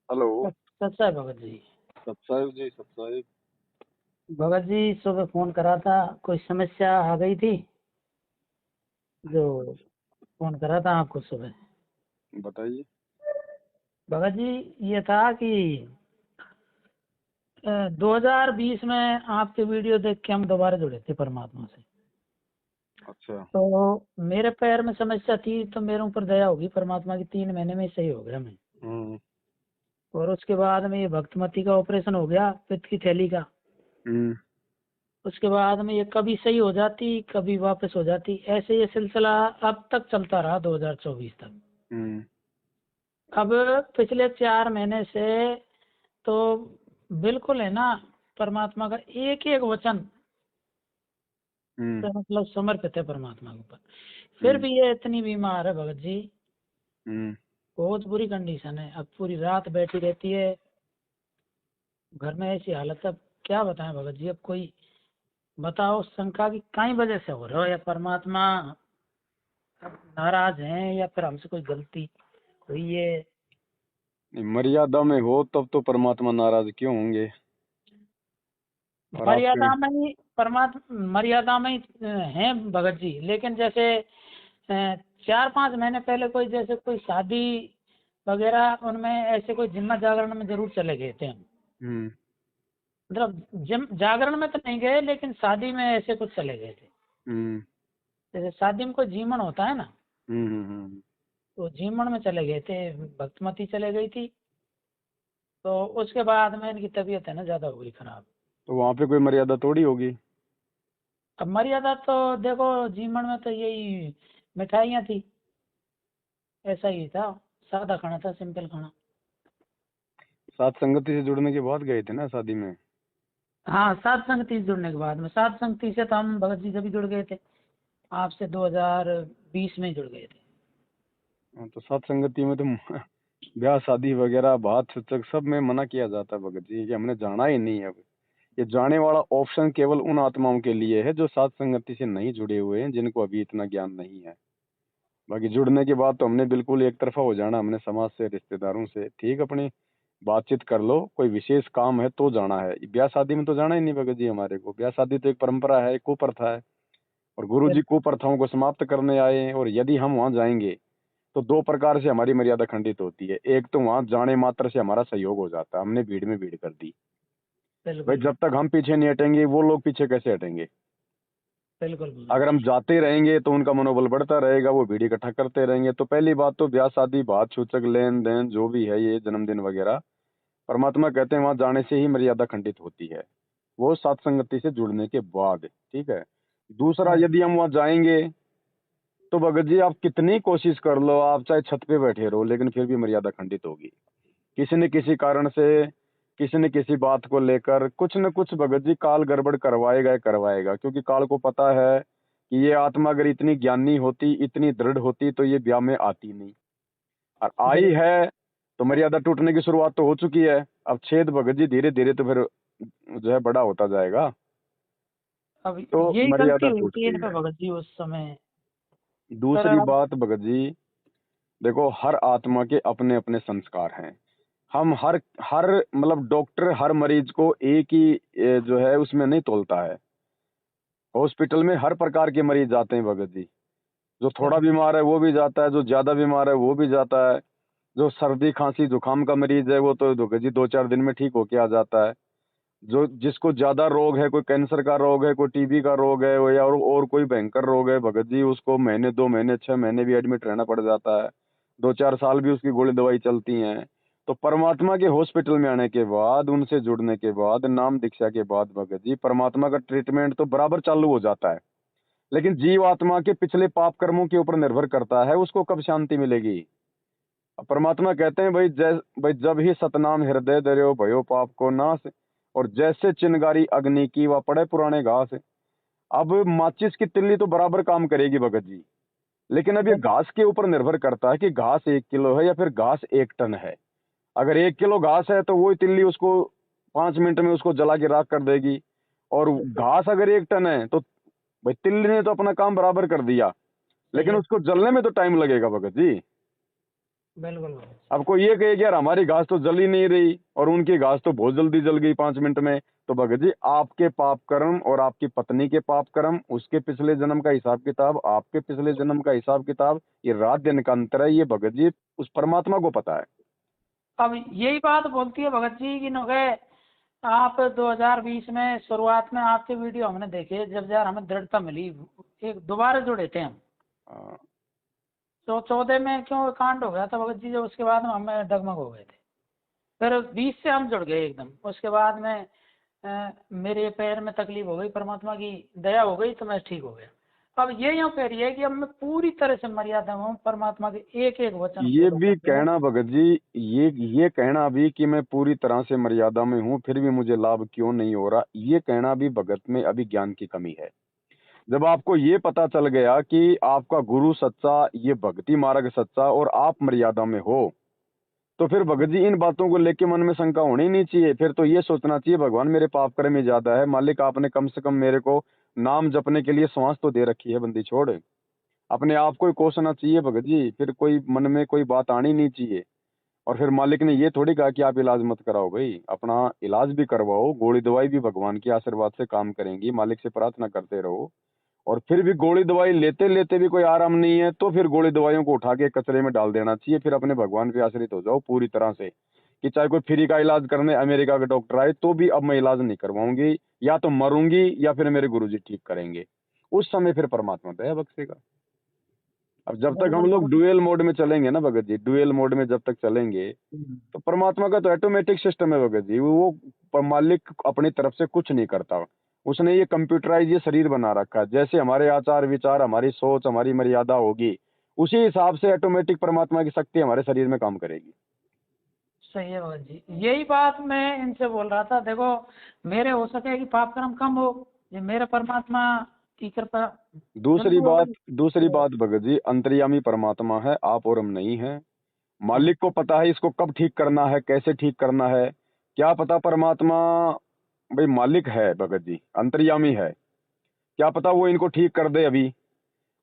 Hello. सच्चा है भगत जी। सतसाहिब जी, सतसाहिब। भगत जी सुबह फोन करा था, कोई समस्या आ गई थी जो फोन करा था आपको सुबह। बताइए। भगत जी ये था कि 2020 में आपके वीडियो देख के हम दोबारा जुड़े थे परमात्मा से। अच्छा। तो मेरे पैर में समस्या थी तो मेरे ऊपर दया होगी परमात्मा की, 3 महीने में ही सही हो गया मैं। हम्म। और उसके बाद में ये भक्तमती का ऑपरेशन हो गया, पित्त की थैली का। हम्म। उसके बाद में ये कभी सही हो जाती कभी वापस हो जाती, ऐसे ये सिलसिला अब तक चलता रहा 2024 तक। हम्म। अब पिछले 4 महीने से तो बिल्कुल है ना, परमात्मा का एक एक वचन हम्म। तो मतलब समर्पित है परमात्मा के ऊपर। फिर हम्म। भी ये इतनी बीमार है भगत जी, हम्म। बहुत बुरी कंडीशन है। अब पूरी रात बैठी रहती है घर में, ऐसी हालत है। अब क्या बताएं भगत जी, अब कोई बताओ शंका की कई वजह से हो रहा है, या परमात्मा अब नाराज हैं या फिर हमसे कोई गलती हुई है। नहीं, मर्यादा में हो तब तो परमात्मा नाराज क्यों होंगे। और आपके। मर्यादा में ही परमात्मा मर्यादा में ही हैं भगत जी, लेकिन जैसे 4-5 महीने पहले कोई जैसे कोई शादी वगैरह, उनमें ऐसे कोई जिम्मा जागरण में जरूर चले गए थे हम। हम्म। मतलब जिम जागरण में तो नहीं गए, लेकिन शादी में ऐसे कुछ चले गए थे। हम्म। जैसे शादी में कोई जीमन होता है ना, हम्म। हम्म। तो जीमन में चले गए थे, भक्तमती चले गई थी। तो उसके बाद में इनकी तबीयत है ना ज्यादा हो गई खराब। तो वहां पे कोई मर्यादा तोड़ी होगी। अब मर्यादा तो देखो, जीमन में तो यही मिठाइयाँ थी, ऐसा ही था, सादा खाना था, सिंपल खाना। सात संगति से जुड़ने के बाद गए थे ना शादी में। हाँ, सात संगति से जुड़ने के बाद में, सात संगति से तो हम भगत जी जब भी जुड़ गए थे, आपसे 2020 में ही जुड़ गए थे। हाँ, तो सात संगति में तो ब्याह शादी वगैरह बात सूचक सब में मना किया जाता है भगत जी, कि हमने जाना ही नहीं है अब। ये जाने वाला ऑप्शन केवल उन आत्माओं के लिए है जो सात संगति से नहीं जुड़े हुए हैं, जिनको अभी इतना ज्ञान नहीं है। बाकी जुड़ने के बाद तो हमने बिल्कुल एक तरफा हो जाना, हमने समाज से रिश्तेदारों से ठीक अपनी बातचीत कर लो, कोई विशेष काम है तो जाना है। ब्याह शादी में तो जाना ही नहीं भगत जी हमारे को। ब्याह शादी तो एक परंपरा है, एक कुप्रथा है, और गुरु जी बिल्कुल कुप्रथाओं को समाप्त करने आए हैं। और यदि हम वहां जाएंगे तो दो प्रकार से हमारी मर्यादा खंडित होती है। एक तो वहां जाने मात्र से हमारा सहयोग हो जाता है, हमने भीड़ में भीड़ कर दी। भाई बिल्कुल जब तक हम पीछे नहीं हटेंगे वो लोग पीछे कैसे हटेंगे। बिल्कुल भगत अगर जी। हम जाते रहेंगे तो उनका मनोबल बढ़ता रहेगा, वो भीड़ इकट्ठा करते रहेंगे। तो पहली बात तो ब्याह शादी बात सूचक लेन देन जो भी है, ये जन्मदिन वगैरह, परमात्मा कहते हैं वहां जाने से ही मर्यादा खंडित होती है, वो सात संगति से जुड़ने के बाद। ठीक है। दूसरा, हाँ, यदि हम वहां जाएंगे तो भगत जी आप कितनी कोशिश कर लो, आप चाहे छत पे बैठे रहो, लेकिन फिर भी मर्यादा खंडित होगी। किसी न किसी कारण से, किसी न किसी बात को लेकर कुछ न कुछ भगत जी काल गड़बड़ करवाएगा ही करवाएगा। क्योंकि काल को पता है कि ये आत्मा अगर इतनी ज्ञानी होती, इतनी दृढ़ होती, तो ये ब्याह में आती नहीं। और आई बिल्कुल। है तो मर्यादा टूटने की शुरुआत तो हो चुकी है। अब छेद भगत जी धीरे धीरे तो फिर जो है बड़ा होता जाएगा। अब तो यही गलती मर्यादा हुई टूट थी इन गई पे है। भगत जी उस समय। पर दूसरी बात भगत जी, देखो हर आत्मा के अपने अपने संस्कार हैं। हम हर हर मतलब डॉक्टर हर मरीज को एक ही जो है उसमें नहीं तोलता है। हॉस्पिटल में हर प्रकार के मरीज आते हैं भगत जी। जो थोड़ा बिल्कुल बीमार है वो भी जाता है, जो ज्यादा बीमार है वो भी जाता है। जो सर्दी खांसी जुकाम का मरीज है वो तो भगत जी 2-4 दिन में ठीक होके आ जाता है। जो जिसको ज्यादा रोग है, कोई कैंसर का रोग है, कोई टीबी का रोग है, या और कोई भयंकर रोग है भगत जी, उसको महीने 2 महीने 6 महीने भी एडमिट रहना पड़ जाता है। 2-4 साल भी उसकी गोली दवाई चलती हैं। तो परमात्मा के हॉस्पिटल में आने के बाद, उनसे जुड़ने के बाद, नाम दीक्षा के बाद भगत जी परमात्मा का ट्रीटमेंट तो बराबर चालू हो जाता है। लेकिन जीव आत्मा के पिछले पाप कर्मों के ऊपर निर्भर करता है उसको कब शांति मिलेगी। अब परमात्मा कहते हैं भाई जब ही सतनाम हृदय धर्यो भयो पाप को नाश, और जैसे चिनगारी अग्नि की व पड़े पुराने घास। अब माचिस की तिल्ली तो बराबर काम करेगी भगत जी, लेकिन अब ये बिल्कुल। घास के ऊपर निर्भर करता है कि घास 1 किलो है या फिर घास 1 टन है। अगर 1 किलो घास है तो वही तिल्ली उसको 5 मिनट में उसको जला के राख कर देगी। और घास अगर 1 टन है तो भाई तिल्ली ने तो अपना काम बराबर कर दिया, सही लेकिन है। उसको जलने में तो टाइम लगेगा भगत जी। बिल्कुल भगत जी। अब कोई ये कहे कि यार हमारी घास तो जल ही नहीं रही और उनकी घास तो बहुत जल्दी जल गई 5 मिनट में, तो भगत जी आपके पाप कर्म और आपकी पत्नी के पाप कर्म, उसके पिछले जन्म का हिसाब किताब, आपके पिछले जन्म का हिसाब किताब, ये रात दिन का अंतर है, ये भगत जी उस परमात्मा को पता है। अब यही बात बोलती है भगत जी कि नोगे आप 2020 में शुरुआत में आपके वीडियो हमने देखे, जब यार हमें दृढ़ता मिली, एक दोबारा जुड़े थे हम। हाँ, तो 14 में क्यों कांड हो गया था भगत जी, जो उसके बाद में हमें डगमग हो गए थे। फिर 20 से हम जुड़ गए एकदम। उसके बाद में मेरे पैर में तकलीफ हो गई, परमात्मा की दया हो गई तो मैं ठीक हो गया। अब ये यूँ कह रही है कि अब मैं पूरी तरह से मर्यादा में हूँ, परमात्मा के एक एक वचन ये फॉलो भी करते हूँ। कहना भगत जी, ये कहना भी कि मैं पूरी तरह से मर्यादा में हूँ फिर भी मुझे लाभ क्यों नहीं हो रहा, ये कहना भी भगत में अभी ज्ञान की कमी है। जब आपको ये पता चल गया कि आपका गुरु सच्चा, ये भक्ति मार्ग सच्चा और आप मर्यादा में हो, तो फिर भगत जी इन बातों को लेके मन में शंका होनी ही नहीं चाहिए। फिर तो ये सोचना चाहिए भगवान मेरे पाप कर्म में ज्यादा है, मालिक आपने कम से कम मेरे को नाम जपने के लिए श्वास तो दे रखी है, बंदी छोड़। अपने आप को ही कोसना चाहिए भगत जी, फिर कोई मन में कोई बात आनी नहीं चाहिए। और फिर मालिक ने ये थोड़ी कहा कि आप इलाज मत कराओ, भाई अपना इलाज भी करवाओ, गोली दवाई भी भगवान के आशीर्वाद से काम करेंगी, मालिक से प्रार्थना करते रहो। और फिर भी गोली दवाई लेते लेते भी कोई आराम नहीं है, तो फिर गोली दवाइयों को उठा के कचरे में डाल देना चाहिए, फिर अपने भगवान पे आश्रित हो जाओ पूरी तरह से, कि चाहे कोई फ्री का इलाज करने अमेरिका के डॉक्टर आए तो भी अब मैं इलाज नहीं करवाऊंगी, या तो मरूंगी या फिर मेरे गुरुजी ठीक करेंगे। उस समय फिर परमात्मा दया बख्शेगा। अब जब तक हम बिल्कुल लोग भगत। डुएल मोड में चलेंगे ना भगत जी, डुएल मोड में जब तक चलेंगे, तो परमात्मा का तो ऑटोमेटिक सिस्टम है भगत जी, वो मालिक अपनी तरफ से कुछ नहीं करता। उसने ये कंप्यूटराइज ये शरीर बना रखा है, जैसे हमारे आचार विचार, हमारी सोच, हमारी मर्यादा होगी, उसी हिसाब से ऑटोमेटिक परमात्मा की शक्ति हमारे शरीर में काम करेगी। सही है भगत जी, यही बात मैं इनसे बोल रहा था। देखो मेरे हो सके कि पाप कर्म कम हो, ये मेरे परमात्मा की कृपा दूसरी जल्दी हो बात गई। दूसरी तो बात भगत जी, अंतर्यामी परमात्मा है, आप और हम नहीं है। मालिक को पता है इसको कब ठीक करना है, कैसे ठीक करना है। क्या पता परमात्मा, भाई मालिक है भगत जी, अंतर्यामी है, क्या पता वो इनको ठीक कर दे अभी।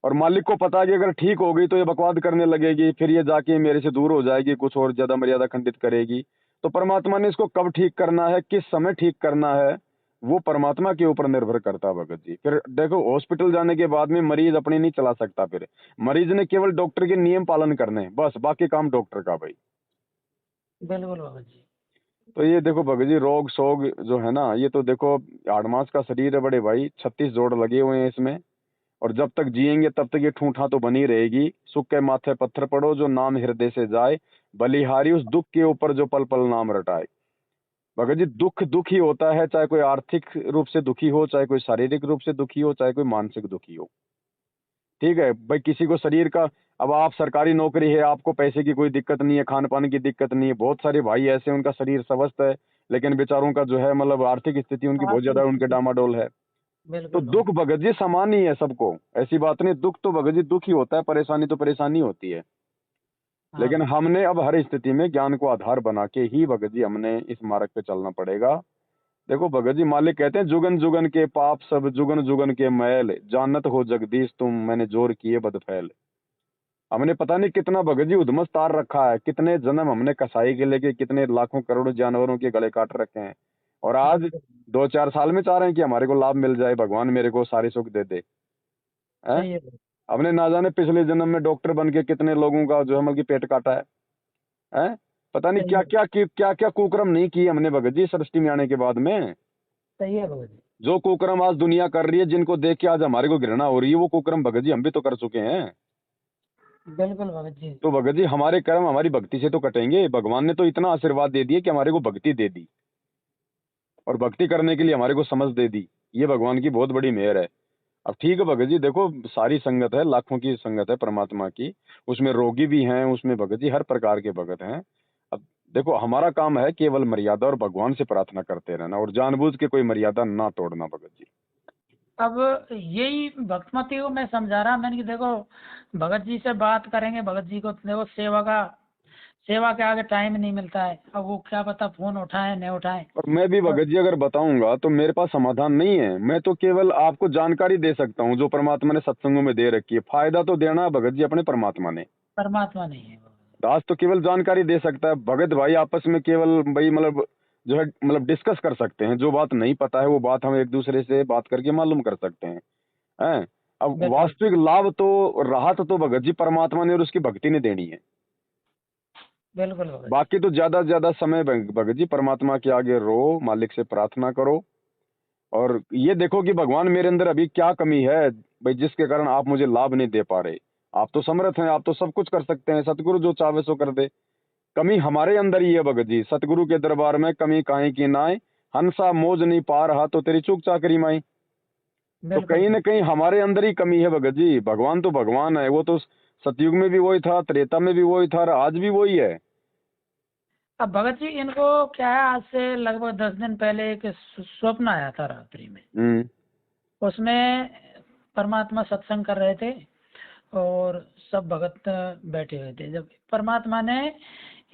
और मालिक को पता है कि अगर ठीक हो गई तो ये बकवाद करने लगेगी, फिर ये जाके मेरे से दूर हो जाएगी, कुछ और ज्यादा मर्यादा खंडित करेगी। तो परमात्मा ने इसको कब ठीक करना है, किस समय ठीक करना है, वो परमात्मा के ऊपर निर्भर करता है भगत जी। फिर देखो हॉस्पिटल जाने के बाद में मरीज अपने नहीं चला सकता, फिर मरीज ने केवल डॉक्टर के नियम पालन करने हैं, बस बाकी काम डॉक्टर का भाई। बिल्कुल भगत जी। तो ये देखो भगत जी, रोग शोग जो है ना, ये तो देखो 8 मास का शरीर है बड़े भाई, 36 जोड़ लगे हुए हैं इसमें। और जब तक जिएंगे तब तक ये ठूठा तो बनी रहेगी। सुख के माथे पत्थर पड़ो जो नाम हृदय से जाए, बलिहारी उस दुख के ऊपर जो पल पल नाम रटाए। भगत जी दुख दुख ही होता है, चाहे कोई आर्थिक रूप से दुखी हो, चाहे कोई शारीरिक रूप से दुखी हो, चाहे कोई मानसिक दुखी हो। ठीक है भाई, किसी को शरीर का, अब आप सरकारी नौकरी है, आपको पैसे की कोई दिक्कत नहीं है, खान पान की दिक्कत नहीं है, बहुत सारे भाई ऐसे उनका शरीर स्वस्थ है लेकिन बेचारों का जो है मतलब आर्थिक स्थिति उनकी बहुत आर्थिक ज्यादा उनके स्थिति। डामाडोल है। तो बिल्कुल दुख भगत। भगत जी समान ही है सबको, ऐसी बात नहीं, दुख तो भगत जी दुख ही होता है, परेशानी तो परेशानी होती है। हाँ लेकिन भगत। हमने अब हर स्थिति में ज्ञान को आधार बना के ही भगत जी हमने इस मार्ग पे चलना पड़ेगा। देखो भगत जी मालिक कहते हैं, जुगन जुगन के पाप सब जुगन जुगन के मैल, जानत हो जगदीश तुम मैंने जोर किए बदफैल। हमने पता नहीं कितना भगत जी उद्मस तार रखा है, कितने जन्म हमने कसाई के लेके कितने लाखों करोड़ों जानवरों के गले काट रखे हैं, और आज बिल्कुल 2-4 साल में चाह रहे हैं कि हमारे को लाभ मिल जाए, भगवान मेरे को सारी सुख दे दे। हैं? सही है भगत। हमने ना जाने पिछले जन्म में डॉक्टर बन के कितने लोगों का जो है मतलब कि पेट काटा है। हैं? पता नहीं सही क्या है। क्या क्या क्या कुकर्म नहीं किए हमने भगत जी सृष्टि में आने के बाद में। सही है भगत जी। जो कुकर्म आज दुनिया कर रही है, जिनको देख के आज हमारे को घृणा हो रही है, वो कुकर्म भगत जी हम भी तो कर चुके हैं। बिल्कुल भगत जी। तो भगत जी हमारे कर्म हमारी भक्ति से तो कटेंगे, भगवान ने तो इतना आशीर्वाद दे दिया कि हमारे को भक्ति दे दी और भक्ति करने के लिए हमारे को समझ दे दी, ये भगवान की बहुत बड़ी मेहर है। अब ठीक है भगत जी, देखो सारी संगत है, लाखों की संगत है परमात्मा की, उसमें रोगी भी हैं, उसमें भगत जी हर प्रकार के भगत हैं। अब देखो हमारा काम है केवल मर्यादा और भगवान से प्रार्थना करते रहना, और जानबूझ के कोई मर्यादा ना तोड़ना भगत जी। अब यही भक्तमती को मैं समझा रहा, मैंने कि देखो भगत जी से बात करेंगे, भगत जी को देखो सेवा के आगे टाइम नहीं मिलता है। अब वो क्या पता फोन उठाएं नहीं उठाएं। और मैं भी और भगत जी अगर बताऊंगा तो मेरे पास समाधान नहीं है, मैं तो केवल आपको जानकारी दे सकता हूँ जो परमात्मा ने सत्संगों में दे रखी है। फायदा तो देना है भगत जी अपने परमात्मा ने। परमात्मा नहीं है। दास तो केवल जानकारी दे सकता है, भगत भाई आपस में केवल भाई मतलब जो है मतलब डिस्कस कर सकते हैं, जो बात नहीं पता है वो बात हम एक दूसरे से बात करके मालूम कर सकते हैं। अब बिल्कुल वास्तविक लाभ तो राहत तो भगत जी परमात्मा ने और उसकी भक्ति ने देनी है। बिल्कुल भगत जी। बाकी तो ज्यादा से ज्यादा समय भगत जी परमात्मा के आगे रो, मालिक से प्रार्थना करो और ये देखो कि भगवान मेरे अंदर अभी क्या कमी है भाई, जिसके कारण आप मुझे लाभ नहीं दे पा रहे। आप तो समर्थ हैं, आप तो सब कुछ कर सकते हैं, सतगुरु जो चाहे सो कर दे। कमी हमारे अंदर ही है भगत जी, सतगुरु के दरबार में कमी काहे की नाय, हंसा मोज नहीं पा रहा तो तेरी चूक चाकरी माई। तो बिल्कुल कहीं बिल्कुल। ना कहीं हमारे अंदर ही कमी है भगत जी। भगवान तो भगवान है, वो तो सतयुग में भी वही था, त्रेता में भी वही था और आज भी वही है। अब भगत जी इनको क्या है, आज से लगभग 10 दिन पहले एक स्वप्न आया था रात्रि में। हम्म। उसमें परमात्मा सत्संग कर रहे थे और सब भगत बैठे हुए थे। जब परमात्मा ने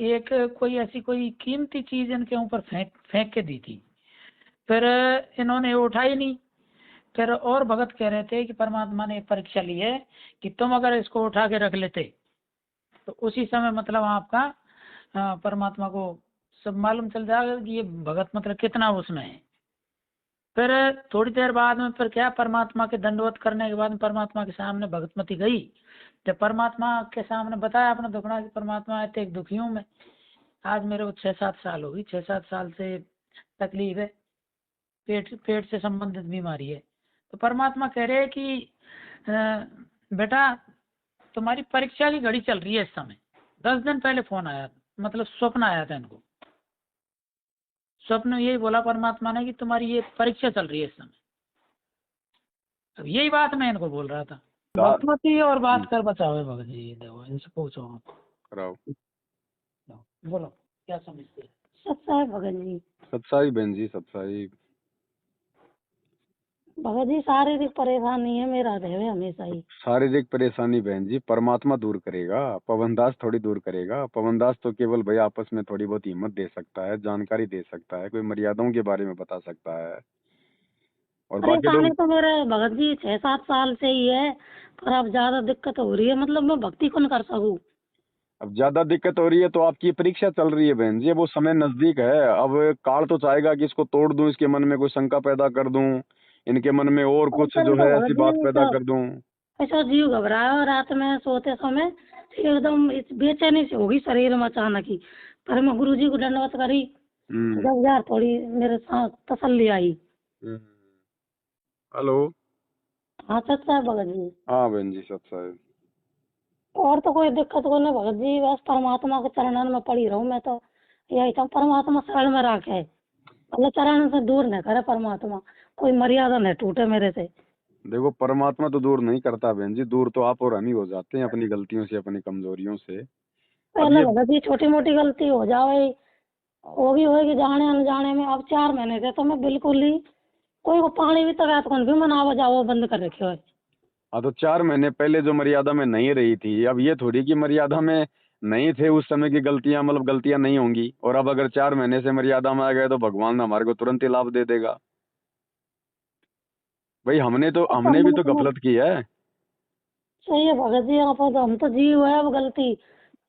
एक कोई ऐसी कोई कीमती चीज इनके ऊपर फेंक फेंक के दी थी, फिर इन्होंने उठाई नहीं। फिर और भगत कह रहे थे कि परमात्मा ने एक परीक्षा ली है कि तुम अगर इसको उठा के रख लेते तो उसी समय मतलब आपका परमात्मा को सब मालूम चल जाएगा कि ये भगत मतलब कितना उसमें है। फिर थोड़ी देर बाद में फिर क्या, परमात्मा के दंडवत करने के बाद में परमात्मा के सामने भगतमती गई। जब परमात्मा के सामने बताया अपना दुखड़ा कि परमात्मा इतने एक दुखी हूँ मैं, आज मेरे को 6-7 साल हो गई, 6-7 साल से तकलीफ है, पेट पेट से संबंधित बीमारी है। तो परमात्मा कह रहे हैं कि बेटा तुम्हारी परीक्षा की घड़ी चल रही है इस समय। 10 दिन पहले फोन आया, मतलब स्वप्न आया था इनको। स्वप्न यही बोला परमात्मा ने कि तुम्हारी ये परीक्षा चल रही है इस समय। अब यही बात मैं इनको बोल रहा था। भक्तमती और बात कर बचाओ है भगत जी, ये देखो इनसे पूछो आप। कराओ। बोलो क्या समझते हैं। सच्चा है भगत जी। सत्साई बहन जी, सत्साई। भगत जी शारीरिक परेशानी है मेरा रहे हमेशा ही। शारीरिक परेशानी बहन जी परमात्मा दूर करेगा, पवनदास थोड़ी दूर करेगा। पवनदास तो केवल भाई आपस में थोड़ी बहुत हिम्मत दे सकता है, जानकारी दे सकता है, कोई मर्यादाओं के बारे में बता सकता है और बाकी परेशानी लोग। तो मेरे भगत जी 6-7 साल से ही है, पर अब ज्यादा दिक्कत हो रही है, मतलब मैं भक्ति कौन कर सकूं। अब ज्यादा दिक्कत हो रही है तो आपकी परीक्षा चल रही है बहन जी, वो समय नजदीक है। अब काल तो चाहेगा कि इसको तोड़ दूं, इसके मन में कोई शंका पैदा कर दूं, इनके मन में और कुछ आजकल जो तो है भगत ऐसी बात जी पैदा तो कर दूं। ऐसा जीव घबराया रात में सोते समय, एकदम बेचैनी से होगी शरीर में अचानक ही। पर मैं गुरु जी को दंडवत करी, हम्म। जब यार थोड़ी मेरे साथ तसल्ली आई। हम्म। हेलो। हाँ सच्चा है भगत जी। हाँ बहन जी, सत्साई। और तो कोई दिक्कत को नहीं भगत जी, बस परमात्मा के चरणन में पड़ी रहूं मैं तो यही था। परमात्मा शरण में रखे, मतलब चरण से दूर न करे परमात्मा, कोई मर्यादा न टूटे मेरे से। देखो परमात्मा तो दूर नहीं करता बहन जी, दूर तो आप और हम ही हो जाते हैं अपनी गलतियों से, अपनी कमजोरियों से। अब पहले ये भगत जी छोटी मोटी गलती हो जाए, वो भी होगी जाने अनजाने में। अब 4 महीने से तो मैं बिल्कुल ही कोई को पानी भी तक कौन भी मना बजाओ बंद कर रखे हो। हाँ तो 4 महीने पहले जो मर्यादा में नहीं रही थी, अब ये थोड़ी कि मर्यादा में नहीं थे उस समय की गलतियां मतलब गलतियां नहीं होंगी, और अब अगर 4 महीने से मर्यादा में आ गए तो भगवान हमारे को तुरंत ही लाभ दे देगा। भाई अब हमने भी तो मतलब गफलत की है। सही है भगत जी, आप तो हम तो जीव है, अब गलती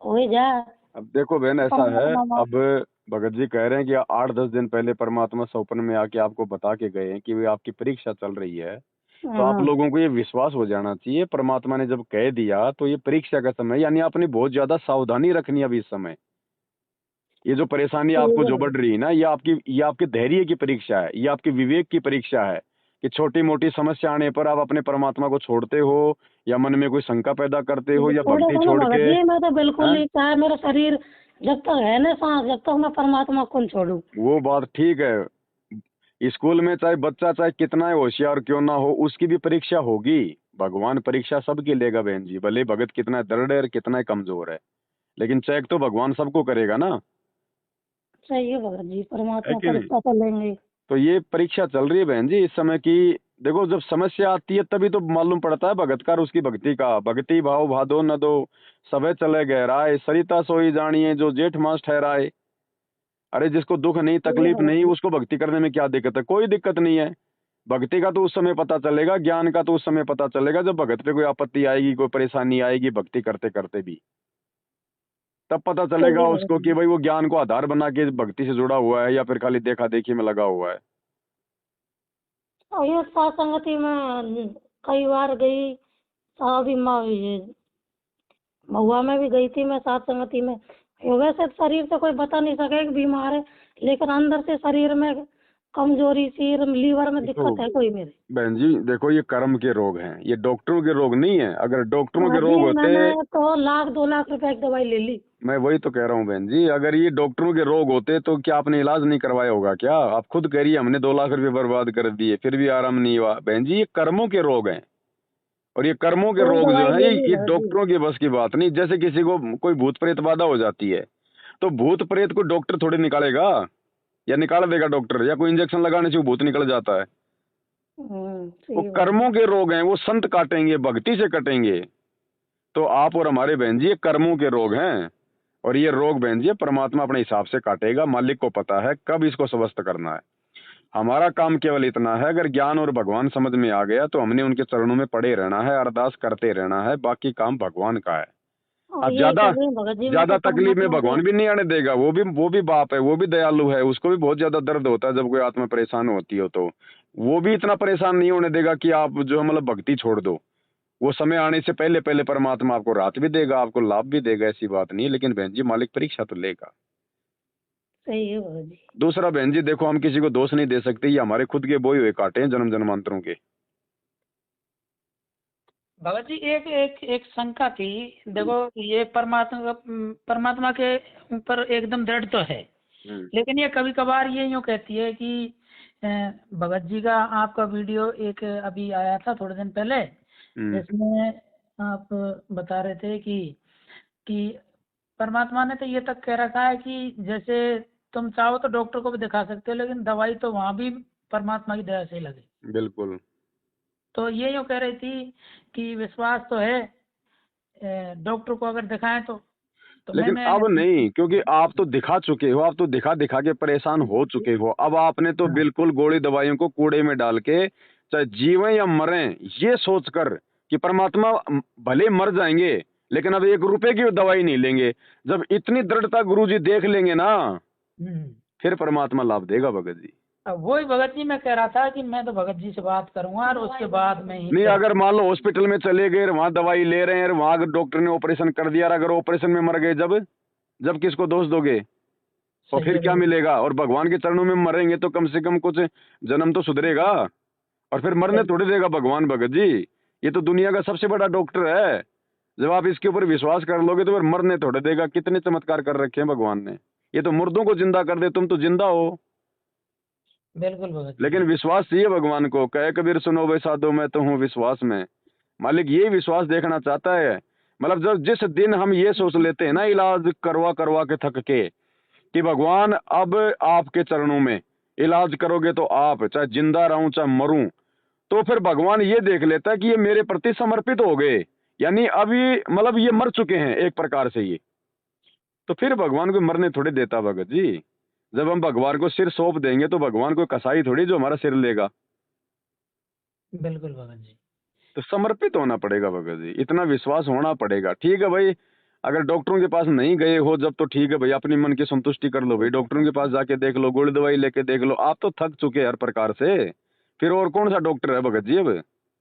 हो ही जाए। अब देखो बहन ऐसा है, परमात्मा अब भगत जी कह रहे हैं कि 8-10 दिन पहले परमात्मा स्वप्न में आके आपको बता के गए हैं कि वे आपकी परीक्षा चल रही है। तो आप हाँ लोगों को ये विश्वास हो जाना चाहिए, परमात्मा ने जब कह दिया तो ये परीक्षा का समय, यानी आपने बहुत ज्यादा सावधानी रखनी है अभी इस समय। ये जो परेशानी सही आपको है जो भगत बढ़ रही है ना, ये आपके धैर्य की परीक्षा है, ये आपके विवेक की परीक्षा है कि छोटी मोटी समस्या आने पर आप अपने परमात्मा को छोड़ते हो या मन में कोई शंका पैदा करते हो जी। या थोड़ा भक्ति सा ना छोड़ भगत के। जी, मैं तो बिल्कुल हैं? ही चाहे मेरा शरीर जब तक है ना सांस, जब तक मैं परमात्मा को न छोड़ू। वो बात ठीक है, स्कूल में चाहे बच्चा चाहे कितना ही होशियार क्यों ना हो, उसकी भी परीक्षा होगी। भगवान परीक्षा सबकी लेगा बहन जी, भले भगत कितना दृढ़ है और कितना ही कमजोर है, लेकिन चेक तो भगवान सबको करेगा ना। सही है भगत जी, है परमात्मा कि नहीं? परीक्षा तो लेंगे। तो ये परीक्षा चल रही है बहन जी इस समय की। देखो जब समस्या आती है तभी तो मालूम पड़ता है भगतकार उसकी भक्ति का। भक्ति भाव भादो न दो, सबे चले गहराए, सरिता सोई जानिए जो जेठ मास ठहराए। अरे जिसको दुख नहीं सही है तकलीफ भगत नहीं, जी। उसको भक्ति करने में क्या दिक्कत है? कोई दिक्कत नहीं है। भक्ति का तो उस समय पता चलेगा, ज्ञान का तो उस समय पता चलेगा जब भगत पे कोई आपत्ति आएगी, कोई परेशानी आएगी भक्ति करते करते भी। तब पता सही चलेगा है उसको भगत कि जी। भाई वो ज्ञान को आधार बना के भक्ति से जुड़ा हुआ है या फिर खाली देखा देखी में लगा हुआ है। और ये सात संगति में कई बार गई, अभी ये महुआ में भी गई थी मैं सात संगति में। वैसे तो शरीर से कोई बता नहीं सके कि बीमार है, लेकिन अंदर से शरीर में कमजोरी सी, लीवर में देखो दिक्कत है कोई मेरे। बहन जी, देखो ये कर्म के रोग हैं, ये डॉक्टरों के रोग नहीं है। अगर डॉक्टरों के हाँ जी, रोग होते, मैंने तो 1 लाख 2 लाख रुपए की दवाई ले ली। मैं वही तो कह रहा हूँ बहन जी, अगर ये डॉक्टरों के रोग होते तो क्या आपने इलाज नहीं करवाया होगा क्या? आप खुद कह रही है हमने 2 लाख रुपए बर्बाद कर दिए फिर भी आराम नहीं हुआ। बहन जी ये कर्मों के रोग हैं, और ये कर्मों के कोई रोग जो दवाई है ले ली ये भगत जी। डॉक्टरों की बस की बात नहीं। जैसे किसी को कोई भूत प्रेत बाधा हो जाती है तो भूत प्रेत को डॉक्टर थोड़ी निकालेगा, या निकाल देगा डॉक्टर, या कोई इंजेक्शन लगाने से वो भूत निकल जाता है। वो सही है भगत कर्मों जी। के रोग हैं, वो संत काटेंगे, भक्ति से कटेंगे। तो आप और हमारे बहन जी ये कर्मों के रोग हैं, और ये रोग बहन जी परमात्मा अपने हिसाब से काटेगा। मालिक को पता है कब इसको स्वस्थ करना है। हमारा काम केवल इतना है, अगर ज्ञान और भगवान समझ में आ गया तो हमने उनके चरणों में पड़े रहना है, अरदास करते रहना है, बाकी काम भगवान का है। और अब यही ज्यादा कर रही हूँ भगत जी, मैं ज्यादा तो तकलीफ में परमात्मा से। भगवान भी नहीं आने देगा। वो भी बाप है, वो भी दयालु है, उसको भी बहुत ज्यादा दर्द होता है जब कोई आत्मा परेशान होती हो तो वो भी इतना परेशान नहीं होने देगा कि आप जो है मतलब भक्ति छोड़ दो। वो समय आने से पहले पहले परमात्मा आपको राहत भी देगा, आपको लाभ भी देगा, ऐसी बात नहीं है। लेकिन बहन जी मालिक परीक्षा तो लेगा। सही है भगत जी। दूसरा बहन जी देखो, हम किसी को दोष नहीं दे सकते, ये हमारे खुद के बोए हुए कांटे हैं जन्म जन्मांतरों के। भगत जी एक एक एक शंका थी। देखो ये परमात्मा के ऊपर एकदम दृढ़ तो है, लेकिन ये कभी कभार ये यूँ कहती है कि अ, भगत जी का आपका वीडियो एक अभी आया था थोड़े दिन पहले, जिसमें आप बता रहे थे कि परमात्मा ने तो ये तक कह रखा है कि जैसे तुम चाहो तो डॉक्टर को भी दिखा सकते हो, लेकिन दवाई तो वहां भी परमात्मा की दया से ही लगे। बिल्कुल। तो ये यूँ कह रही थी कि विश्वास तो है, डॉक्टर को अगर दिखाएं तो लेकिन मैंने अब नहीं, क्योंकि आप तो दिखा चुके हो, आप तो दिखा दिखा के परेशान हो चुके हो। अब आपने तो हाँ, बिल्कुल गोली दवाइयों को कूड़े में डाल के, चाहे जीवें या मरें, ये सोचकर कि परमात्मा भले मर जाएंगे लेकिन अब 1 रुपए की दवाई नहीं लेंगे। जब इतनी दृढ़ता गुरुजी देख लेंगे ना, हम्म। फिर परमात्मा लाभ देगा भगत जी। अब वही भगत जी मैं कह रहा था कि मैं तो भगत जी से बात करूंगा और उसके बाद में ही नहीं, फिर। अगर मान लो हॉस्पिटल में चले गए, वहां दवाई ले रहे हैं, वहां अगर डॉक्टर ने ऑपरेशन कर दिया और अगर ऑपरेशन में मर गए, जब जब किसको दोष दोगे? और सही फिर है क्या भगत मिलेगा? और भगवान के चरणों में मरेंगे तो कम से कम कुछ जन्म तो सुधरेगा। और फिर मरने जी। थोड़ी देगा भगवान भगत जी। ये तो दुनिया का सबसे बड़ा डॉक्टर है। जब आप इसके ऊपर विश्वास कर लोगे तो फिर मरने थोड़े देगा। कितने चमत्कार कर रखे हैं भगवान ने। ये तो मुर्दों को जिंदा कर दे, तुम तो जिंदा हो। बिल्कुल भगत जी लेकिन बिल्कुल। विश्वास चाहिए भगवान को। कहे कबीर सुनो वे साधो, मैं तो हूँ विश्वास में। मालिक ये विश्वास देखना चाहता है। मतलब जब जिस दिन हम ये सोच लेते हैं ना, इलाज करवा करवा के थक के, कि भगवान अब आपके चरणों में इलाज करोगे तो आप, चाहे जिंदा रहूं चाहे मरूं, तो फिर भगवान ये देख लेता है कि ये मेरे प्रति समर्पित हो गए, यानी अभी मतलब ये मर चुके हैं एक प्रकार से ये। तो फिर भगवान को मरने थोड़ी देता भगत जी। जब हम भगवान को सिर सौंप देंगे तो भगवान को कसाई थोड़ी जो हमारा सिर लेगा। बिल्कुल भगत जी। तो समर्पित होना पड़ेगा भगत जी, इतना विश्वास होना पड़ेगा। ठीक है भाई, अगर डॉक्टरों के पास नहीं गए हो जब, तो ठीक है भाई, अपनी मन की संतुष्टि कर लो भाई, डॉक्टरों के पास जाके देख लो, गोली दवाई लेके देख लो। आप तो थक चुके हैं हर प्रकार से, फिर और कौन सा डॉक्टर है भगत जी अब?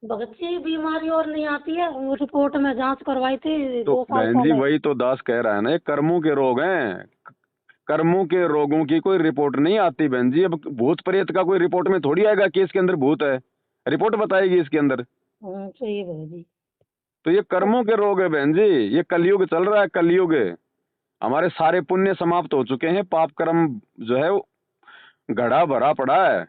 भगत जी बीमारी और नहीं आती है, वो रिपोर्ट में जांच करवाई थी तो 2 साल बहन जी पहले। वही तो दास कह रहा है ना, ये कर्मों के रोग हैं। कर्मों के रोगों की कोई रिपोर्ट नहीं आती बहन जी। अब भूत प्रेत का कोई रिपोर्ट में थोड़ी आएगा कि इसके अंदर भूत है, रिपोर्ट बताएगी इसके अंदर। सही है भगत जी। तो ये कर्मों के रोग है बहन जी। ये कलयुग चल रहा है, कलयुग है। हमारे सारे पुण्य समाप्त हो चुके हैं, पाप कर्म जो है वो घड़ा भरा पड़ा है।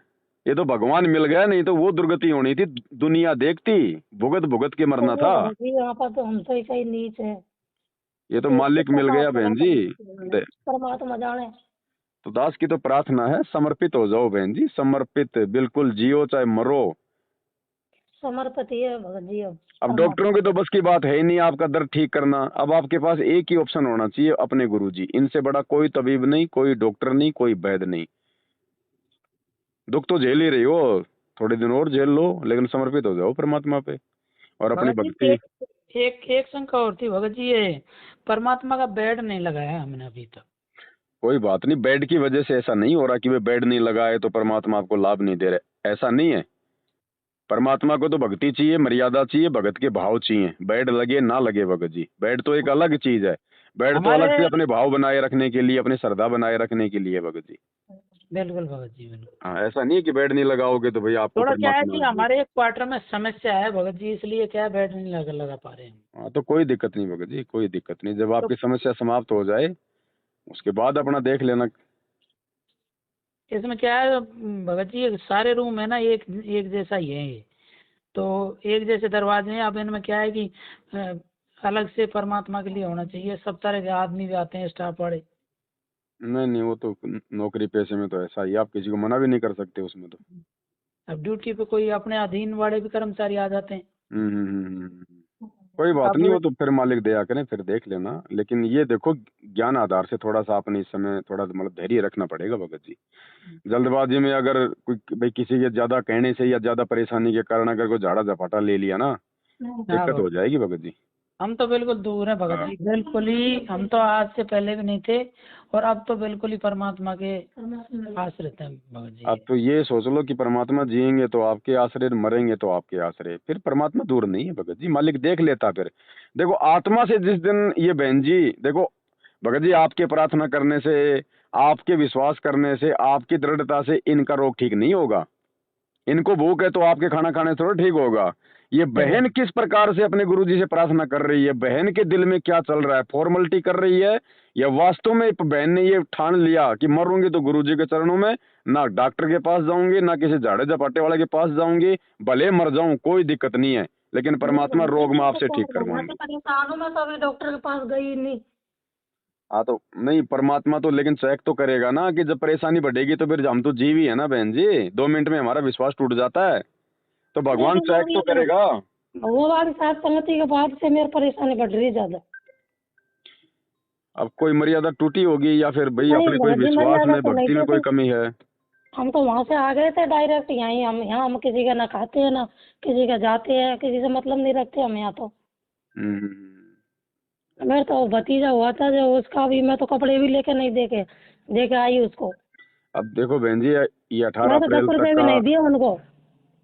ये तो भगवान मिल गया, नहीं तो वो दुर्गति होनी थी, दुनिया देखती, भुगत भुगत के मरना सही है था। भगत जी, यहाँ पर तो हम तो ऐसा ही नीच है। ये तो तो मालिक कितना मिल पाप गया करा बहन था जी। परमात्मा जाने। तो दास की तो प्रार्थना है, समर्पित हो जाओ बहन जी, समर्पित बिल्कुल जियो चाहे मरो। समर्पित ही है भगत जी अब अब डॉक्टरों परमात्मा। की तो बस की बात है ही नहीं आपका दर्द ठीक करना। अब आपके पास एक ही ऑप्शन होना चाहिए, अपने गुरुजी। इनसे बड़ा कोई तबीब नहीं, कोई डॉक्टर नहीं, कोई वैद्य नहीं। दुख तो झेल ही रही हो, थोड़े दिन और झेल लो, लेकिन समर्पित हो जाओ परमात्मा पे और अपनी भगत जी भक्ति। एक एक शंका और थी भगत जी, ये परमात्मा का बेड नहीं लगाया हमने अभी तक। कोई बात नहीं, बेड की वजह से ऐसा नहीं हो रहा कि वे बेड नहीं लगाए तो परमात्मा आपको लाभ नहीं दे रहे, ऐसा नहीं है। परमात्मा को तो भक्ति चाहिए, मर्यादा चाहिए, भगत के भाव चाहिए। बेड लगे ना लगे भगत जी, बेड तो एक अलग चीज है। बेड तो हमारे अलग से अपने भाव बनाए रखने के लिए, अपनी श्रद्धा बनाए रखने के लिए भगत जी। बिल्कुल भगत जी बिल्कुल। हाँ, ऐसा नहीं है कि बेड नहीं लगाओगे तो भाई आपको थोड़ा क्या है परमात्मा। कि हमारे एक क्वार्टर में समस्या है भगत जी, इसलिए क्या बेड नहीं लगा पा रहे हैं। हाँ, तो कोई दिक्कत नहीं भगत जी, कोई दिक्कत नहीं। जब तो आपकी समस्या समाप्त हो जाए उसके बाद अपना देख लेना। इसमें क्या है भगत जी, सारे रूम है ना एक एक जैसा ही है ये, तो एक जैसे दरवाजे हैं। अब इनमें क्या है कि अलग से परमात्मा के लिए होना चाहिए, सब तरह के आदमी भी आते हैं, स्टाफ वाले। नहीं नहीं, वो तो नौकरी पेशे में तो ऐसा ही है, आप किसी को मना भी नहीं कर सकते उसमें तो। अब ड्यूटी पे कोई अपने अधीन वाले भी कर्मचारी आ जाते हैं। कोई बात अब नहीं, वो तो फिर मालिक दया करें, फिर देख लेना। लेकिन ये देखो, ज्ञान आधार से थोड़ा सा अपने इस समय थोड़ा मतलब धैर्य रखना पड़ेगा भगत जी। जल्दबाजी में अगर कोई भाई किसी के ज्यादा कहने से या ज्यादा परेशानी के कारण अगर कोई झाड़ा झपाटा ले लिया ना, हाँ दिक्कत हो भगत, जाएगी भगत जी। हम तो बिल्कुल दूर हैं भगत हाँ। जी, बिल्कुल ही। हम तो आज से पहले भी नहीं थे, और अब तो बिल्कुल ही परमात्मा के आश्रित हैं भगत जी। अब तो ये सोच लो कि परमात्मा जिएंगे तो आपके आश्रय, मरेंगे तो आपके आश्रय, फिर परमात्मा दूर नहीं है भगत जी, मालिक देख लेता। फिर देखो, आत्मा से जिस दिन ये बहन जी, देखो भगत जी, आपके प्रार्थना करने से, आपके विश्वास करने से, आपकी दृढ़ता से इनका रोग ठीक नहीं होगा। इनको भूख है तो आपके खाना खाने से थोड़ा ठीक होगा। ये बहन किस प्रकार से अपने गुरुजी से प्रार्थना कर रही है, बहन के दिल में क्या चल रहा है, फॉर्मेलिटी कर रही है या वास्तव में बहन ने ये ठान लिया कि मरूंगी तो गुरुजी के चरणों में, ना डॉक्टर के पास जाऊंगी, ना किसी झाड़े झपाटे वाले के पास जाऊंगी, भले मर जाऊं कोई दिक्कत नहीं है, लेकिन परमात्मा रोग में आपसे ठीक मैं करवाएंगे। तो परेशान हूँ, मैं तो अभी डॉक्टर के पास गई नहीं। हाँ तो नहीं, परमात्मा तो लेकिन चेक तो करेगा ना, कि जब परेशानी बढ़ेगी तो फिर हम तो जीव ही है ना बहन जी, 2 मिनट में हमारा विश्वास टूट जाता है, तो भगवान लेकिन चेक तो करेगा। वो वाली साथ संगति के बाद से मेरी परेशानी बढ़ रही है ज्यादा। अब कोई मर्यादा टूटी होगी या फिर भाई नहीं अपने कोई भगत जी, विश्वास मर्यादा में, तो नहीं भक्ति में कोई टूटी। कमी है। हम तो वहां से आ गए थे डायरेक्ट यहाँ ही। हम किसी का ना खाते हैं ना किसी का जाते हैं, किसी से मतलब नहीं रखते हम यहाँ तो। मेरा तो भतीजा हुआ था जो, उसका भी मैं तो कपड़े भी लेके नहीं देके आई उसको। अब देखो बहन जी, ये 18 मैं तो 10 अप्रैल तक रुपए भी का, नहीं दिए उनको।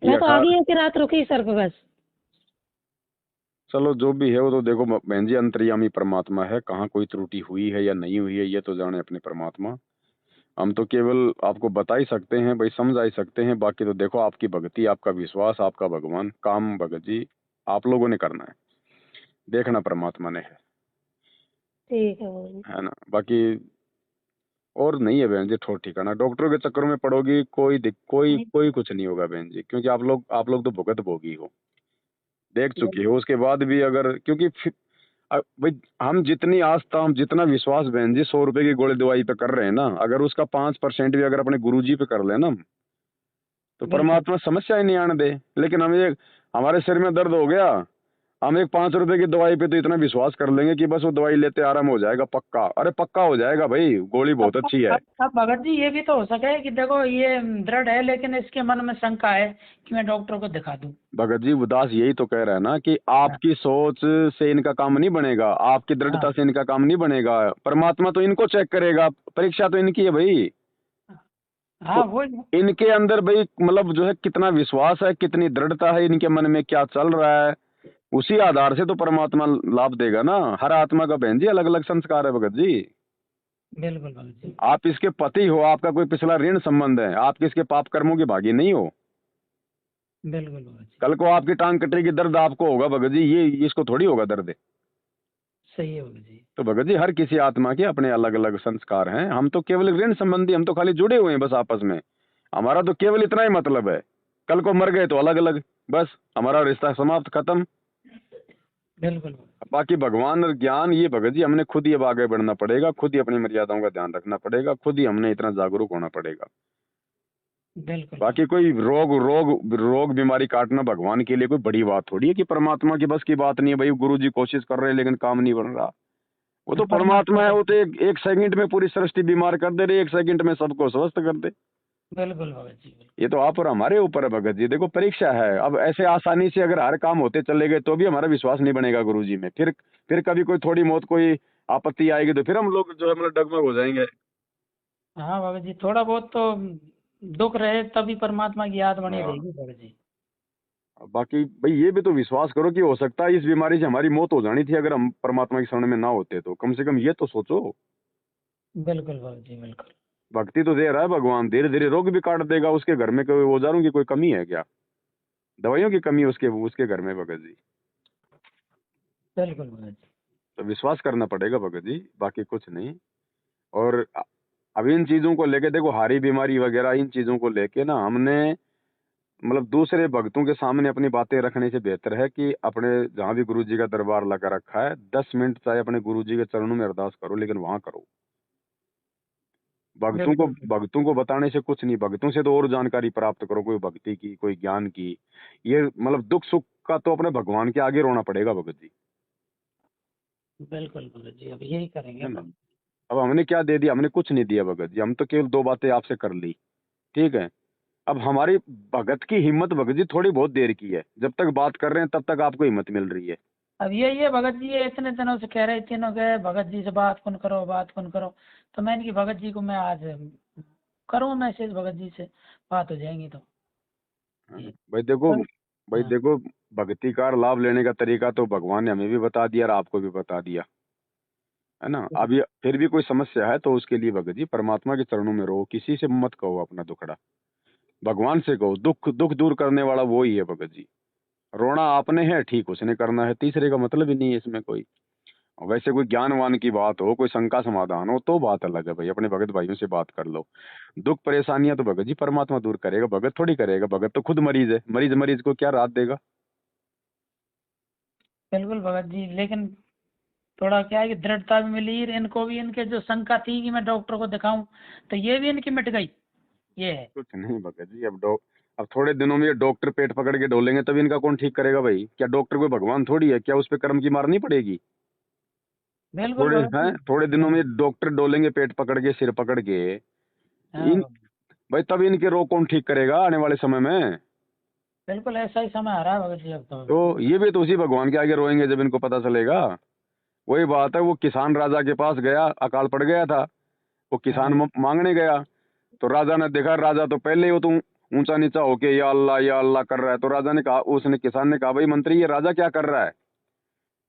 ये मैं तो आ 18, गई एक रात रुकी सर पे बस। चलो जो भी है वो तो देखो बहन जी, अंतर्यामी परमात्मा है, कहाँ कोई त्रुटि हुई है या नहीं हुई है ये तो जाने अपने परमात्मा। हम तो केवल आपको बता ही सकते हैं भाई, समझा ही सकते हैं। बाकी तो देखो, आपकी भक्ति, आपका विश्वास, आपका भगवान, काम भगत जी आप लोगों ने करना है, देखना परमात्मा ने ठीक है वो। है ना। बाकी और नहीं है बहन जी ठोर ठिकाना, डॉक्टरों के चक्कर में पड़ोगी कोई कुछ नहीं होगा बहन जी, क्योंकि आप लोग तो भुगत भोगी हो, देख चुकी हो। उसके बाद भी अगर, क्योंकि भाई हम जितनी आस्था, हम जितना विश्वास बहन जी 100 रुपए की गोली दवाई पे कर रहे हैं ना, अगर उसका 5% भी अगर अपने गुरुजी पे कर लेना, तो बिल्कुल। परमात्मा समस्या ही नहीं आने दे। लेकिन हम ये, हमारे सिर में दर्द हो गया, हम एक 5 रुपए की दवाई पे तो इतना विश्वास कर लेंगे कि बस वो दवाई लेते आराम हो जाएगा, पक्का। अरे पक्का हो जाएगा भाई, गोली बहुत अच्छी है। अब भगत जी ये भी तो हो सके कि देखो ये दृढ़ है, लेकिन इसके मन में शंका है कि मैं डॉक्टर को दिखा दूं। भगत जी उदास यही तो कह रहा है ना कि हाँ आपकी सोच से इनका काम नहीं बनेगा, आपकी दृढ़ता हाँ से इनका काम नहीं बनेगा। परमात्मा तो इनको चेक करेगा, परीक्षा तो इनकी है भाई। हाँ, तो वो इनके अंदर भाई मतलब जो है कितना विश्वास है, कितनी दृढ़ता है, इनके मन में क्या चल रहा है, उसी आधार से तो परमात्मा लाभ देगा ना। हर आत्मा का बहन जी अलग अलग संस्कार है भगत जी। बिल्कुल भगत जी। आप इसके पति हो, आपका कोई पिछला ऋण संबंध है, आप किसके पाप कर्मों की भागी नहीं हो। बिल्कुल भगत जी। कल को आपकी टांग कटेगी, दर्द आपको होगा भगत जी, ये इसको थोड़ी होगा दर्द। सही है भगत जी। तो भगत जी हर किसी आत्मा के अपने अलग अलग संस्कार हैं, हम तो केवल ऋण संबंधी, हम तो खाली जुड़े हुए हैं बस आपस में। हमारा तो केवल इतना ही मतलब है, कल को मर गए तो अलग अलग, बस हमारा रिश्ता समाप्त, खत्म। बिल्कुल बाकी भगवान और ज्ञान, ये भगत जी हमने खुद ही अब आगे बढ़ना पड़ेगा, खुद ही अपनी मर्यादाओं का ध्यान रखना पड़ेगा, खुद ही हमने इतना जागरूक होना पड़ेगा। बिल्कुल। बाकी कोई रोग बीमारी काटना भगवान के लिए कोई बड़ी बात थोड़ी है, कि परमात्मा की बस की बात नहीं है भाई, गुरु जी कोशिश कर रहे हैं लेकिन काम नहीं बन रहा। वो तो परमात्मा है, वो तो एक सेकंड में पूरी सृष्टि बीमार कर दे रही है, एक सेकंड में सबको स्वस्थ कर दे। बिल्कुल भगत जी बिल्कुल। ये तो आप और हमारे ऊपर है भगत जी। देखो परीक्षा है, अब ऐसे आसानी से अगर हर काम होते चले गए तो भी हमारा विश्वास नहीं बनेगा गुरु जी में। फिर कभी कोई थोड़ी बहुत कोई आपत्ति आएगी तो फिर हम लोग जो है मतलब डगमग हो जाएंगे। हाँ भगत जी, थोड़ा बहुत तो दुख रहे तभी परमात्मा की याद बनी हाँ। रहेगी भगत जी। बाकी भाई ये भी तो विश्वास करो कि हो सकता है इस बीमारी से हमारी मौत हो जानी थी अगर हम परमात्मा की शरण में ना होते तो। कम से कम ये तो सोचो। बिल्कुल भगत जी बिल्कुल। भक्ति तो दे रहा है भगवान, धीरे धीरे रोग भी काट देगा। उसके घर में कोई औजारों की कोई कमी है क्या? दवाइयों की कमी है उसके उसके घर में भगत जी। बिल्कुल भगत जी। तो विश्वास करना पड़ेगा भगत जी, बाकी कुछ नहीं। और अब इन चीजों को लेके देखो, हारी बीमारी वगैरह इन चीजों को लेके ना हमने मतलब दूसरे भक्तों के सामने अपनी बातें रखने से बेहतर है कि अपने जहां भी गुरु जी का दरबार लगा रखा है 10 मिनट चाहे अपने गुरु जी के चरणों में अरदास करो, लेकिन वहां करो। बिल्कुल भक्तों को बताने से कुछ नहीं, भक्तों से तो और जानकारी प्राप्त करो, कोई भक्ति की, कोई ज्ञान की। ये मतलब दुख सुख का तो अपने भगवान के आगे रोना पड़ेगा भगत जी, बिल्कुल भगत जी, अब यही करेंगे है ना। अपन। अब हमने क्या दे दिया? हमने कुछ नहीं दिया भगत जी, हम तो केवल दो बातें आपसे कर ली, ठीक है। अब हमारी भगत की हिम्मत भगत जी थोड़ी बहुत देर की है, जब तक बात कर रहे हैं तब तक आपको हिम्मत मिल रही है। अब ये भगत जी, ये इतने दिनों से कह रहे, तीनों गए भगत जी से बात कौन करो, बात कौन करो। तो मैंने कि भगत जी को मैं आज करूँ मैसेज, भगत जी से बात हो जाएंगी तो। हाँ। ये भाई हाँ देखो, भक्ति का लाभ लेने का तरीका तो भगवान ने हमें भी बता दिया और आपको भी बता दिया, है ना। अब ये फिर भी कोई समस्या है तो उसके लिए भगत जी परमात्मा के चरणों में रहो, किसी से मत कहो अपना दुखड़ा, भगवान से कहो। दुख दुख दूर करने वाला वो ही है भगत जी। रोना आपने है, ठीक, उसने करना है, तीसरे का मतलब ही नहीं है इसमें कोई। वैसे कोई ज्ञानवान की बात हो, कोई शंका समाधान हो तो बात अलग है भाई, अपने भगत भाइयों से बात कर लो। दुख परेशानियां तो भगत जी परमात्मा दूर करेगा, भगत थोड़ी करेगा। भगत तो खुद मरीज है, मरीज मरीज को क्या राहत देगा? बिल्कुल भगत जी, लेकिन थोड़ा क्या है कि दृढ़ता भी मिली, इनको भी इनके जो शंका थी कि मैं डॉक्टर को दिखाऊं, तो ये भी इनकी मिट गई। ये है। कुछ नहीं भगत जी, अब थोड़े दिनों में ये डॉक्टर पेट पकड़ के डोलेंगे तभी इनका कौन ठीक करेगा भाई? क्या डॉक्टर कोई भगवान थोड़ी है? क्या उस पे कर्म की मार नहीं पड़ेगी? अब बिल्कुल भगत जी। थोड़े दिनों हाँ में डॉक्टर डोलेंगे पेट पकड़ के, सिर पकड़ के। इन हाँ, भाई तब इनके रोग कौन ठीक करेगा आने वाले समय में? बिल्कुल ऐसा ही समय आ रहा है भगत जी अब तो। तो ये भी तो उसी भगवान के आगे रोएंगे जब इनको पता चलेगा। वही बात है, वो किसान राजा के पास गया, अकाल पड़ गया था, वो किसान हाँ मांगने गया। तो राजा ने देखा, राजा तो पहले ही वो तो ऊंचा नीचा होके या अल्लाह कर रहा है। तो राजा ने कहा, उसने किसान ने कहा, भाई मंत्री ये राजा क्या कर रहा है?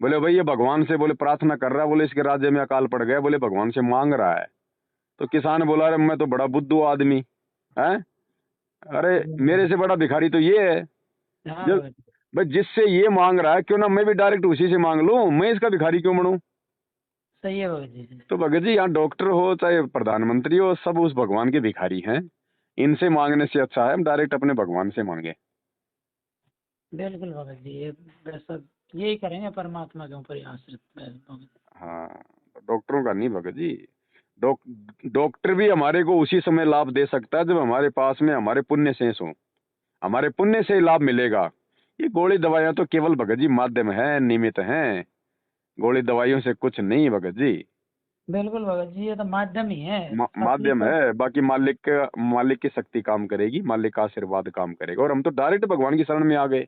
बोले भाई ये भगवान से बोले प्रार्थना कर रहा है, बोले इसके राज्य में अकाल पड़ गया, बोले भगवान से मांग रहा है। तो किसान बोला, अरे मैं तो बड़ा बुद्धू आदमी है, अरे मेरे से बड़ा भिखारी तो ये है। हाँ जब भगत जी, भाई जिससे ये मांग रहा है क्यों ना मैं भी डायरेक्ट उसी से मांग लूं, मैं इसका भिखारी क्यों बनूं? सही है भगत जी। तो भगत जी यहाँ डॉक्टर हो चाहे प्रधानमंत्री हो, सब उस भगवान के भिखारी हैं। इनसे मांगने से अच्छा है हम डायरेक्ट अपने भगवान से मांगे। बिल्कुल भगत जी, ये वैसा यही करेंगे, परमात्मा के ऊपर ही आश्रित है भगत। हाँ, डॉक्टरों का नहीं भगत जी। डॉक डॉक्टर भी हमारे को उसी समय लाभ दे सकता है जब हमारे पास में हमारे पुण्य शेष हो, हमारे पुण्य से ही लाभ मिलेगा। ये गोली दवाइयां तो केवल भगत जी माध्यम है, निमित्त हैं। गोली दवाइयों से कुछ नहीं भगत जी, बिल्कुल भगत जी, ये तो माध्यम ही है, असली माध्यम तो। है। बाकी मालिक की शक्ति काम करेगी, मालिक का आशीर्वाद काम करेगा। और हम तो डायरेक्ट भगवान की शरण में आ गए,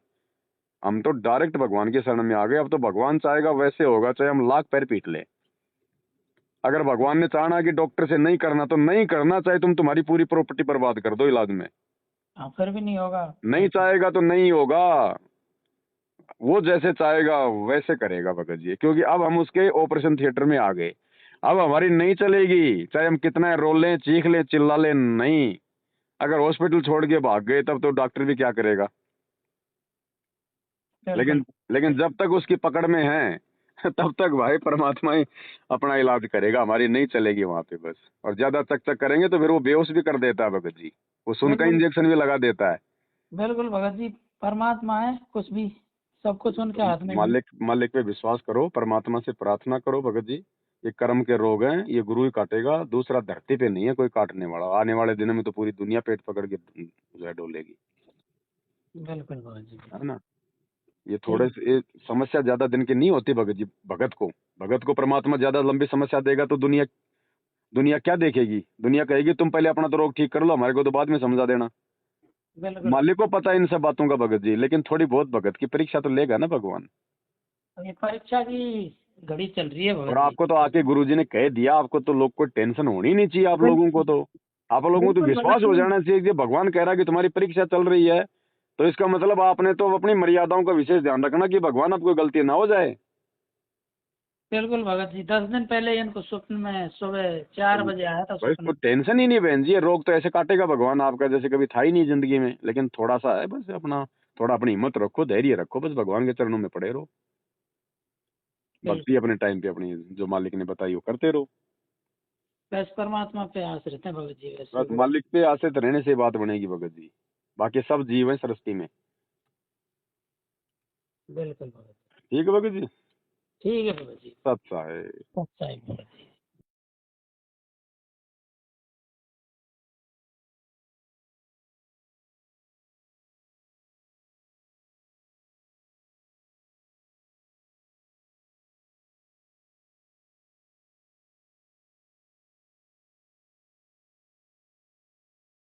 हम तो डायरेक्ट भगवान की शरण में आ गए। अब तो भगवान चाहेगा वैसे होगा, चाहे हम लाख पैर पीट ले। अगर भगवान ने चाहना कि डॉक्टर से नहीं करना तो नहीं करना, चाहे तुम तुम्हारी पूरी प्रॉपर्टी बर्बाद कर दो इलाज में। हाँ, फिर भी नहीं होगा। नहीं चाहेगा तो नहीं होगा, वो जैसे चाहेगा वैसे करेगा भगत जी। क्योंकि अब हम उसके ऑपरेशन थिएटर में आ गए, अब हमारी नहीं चलेगी, चाहे हम कितना रो लें, चीख लें, चिल्ला लें, नहीं। अगर हॉस्पिटल छोड़ के भाग गए तब तो डॉक्टर भी क्या करेगा? बिल्कुल। लेकिन लेकिन जब तक उसकी पकड़ में है तब तक भाई परमात्मा ही अपना इलाज करेगा, हमारी नहीं चलेगी वहां पे बस। और ज्यादा चक चक करेंगे तो फिर वो बेहोश भी कर देता है भगत जी, वो सुन का बिल्कुल इंजेक्शन भी लगा देता है। बिल्कुल भगत जी, परमात्मा है, कुछ भी सब कुछ उनके हाथ में ही। मालिक मालिक पे विश्वास करो, परमात्मा से प्रार्थना करो भगत जी। ये कर्म के रोग हैं, ये गुरु ही काटेगा, दूसरा धरती पे नहीं है कोई काटने वाला। आने वाले दिनों में तो पूरी दुनिया पेट पकड़ के जो है डोलेगी, बिल्कुल भगत जी। है ना। ये थोड़े ठीक। से ये समस्या ज्यादा दिन की नहीं होती भगत जी। भगत को परमात्मा ज्यादा लंबी समस्या देगा तो दुनिया दुनिया क्या देखेगी? दुनिया कहेगी तुम पहले अपना तो रोग ठीक कर लो, हमारे को तो बाद में समझा देना। बिल्कुल। मालिक को पता है इन सब बातों का भगत जी, लेकिन थोड़ी बहुत भगत की परीक्षा तो लेगा ना भगवान। ये परीक्षा की घड़ी चल रही है और भगत जी। आपको तो आके गुरुजी ने कह दिया, आपको तो लोग को टेंशन होनी नहीं चाहिए। आप लोगों को तो आप लोगों को तो बिल्कुल विश्वास भगत हो जी। जाना चाहिए कि भगवान कह रहा है कि तुम्हारी परीक्षा चल रही है, तो इसका मतलब आपने तो अपनी मर्यादाओं का विशेष ध्यान रखना कि भगवान आपको गलती ना हो जाए। बिल्कुल भगत जी, 10 दिन पहले इनको स्वप्न में सुबह 4 बजे आया था बस स्वप्न। कोई टेंशन ही नहीं बहन जी, ये रोग तो ऐसे काटेगा भगवान आपका जैसे कभी था ही नहीं जिंदगी में, लेकिन थोड़ा सा है बस। अपना थोड़ा अपनी हिम्मत रखो, धैर्य रखो, बस भगवान के चरणों में पड़े रहो। भक्ति बिल्कुल। अपने टाइम पे अपनी जो मालिक ने बताई वो करते रहो। बस परमात्मा पे आश्रित है भगत जी वैसे बस वो। मालिक पे आश्रित रहने से बात बनेगी भगत जी। बाकी सब जीव है सृष्टि में। बिल्कुल भगत जी। ठीक है भगत जी। ठीक है भगत जी। सत्य है। सच्चाई भगत जी।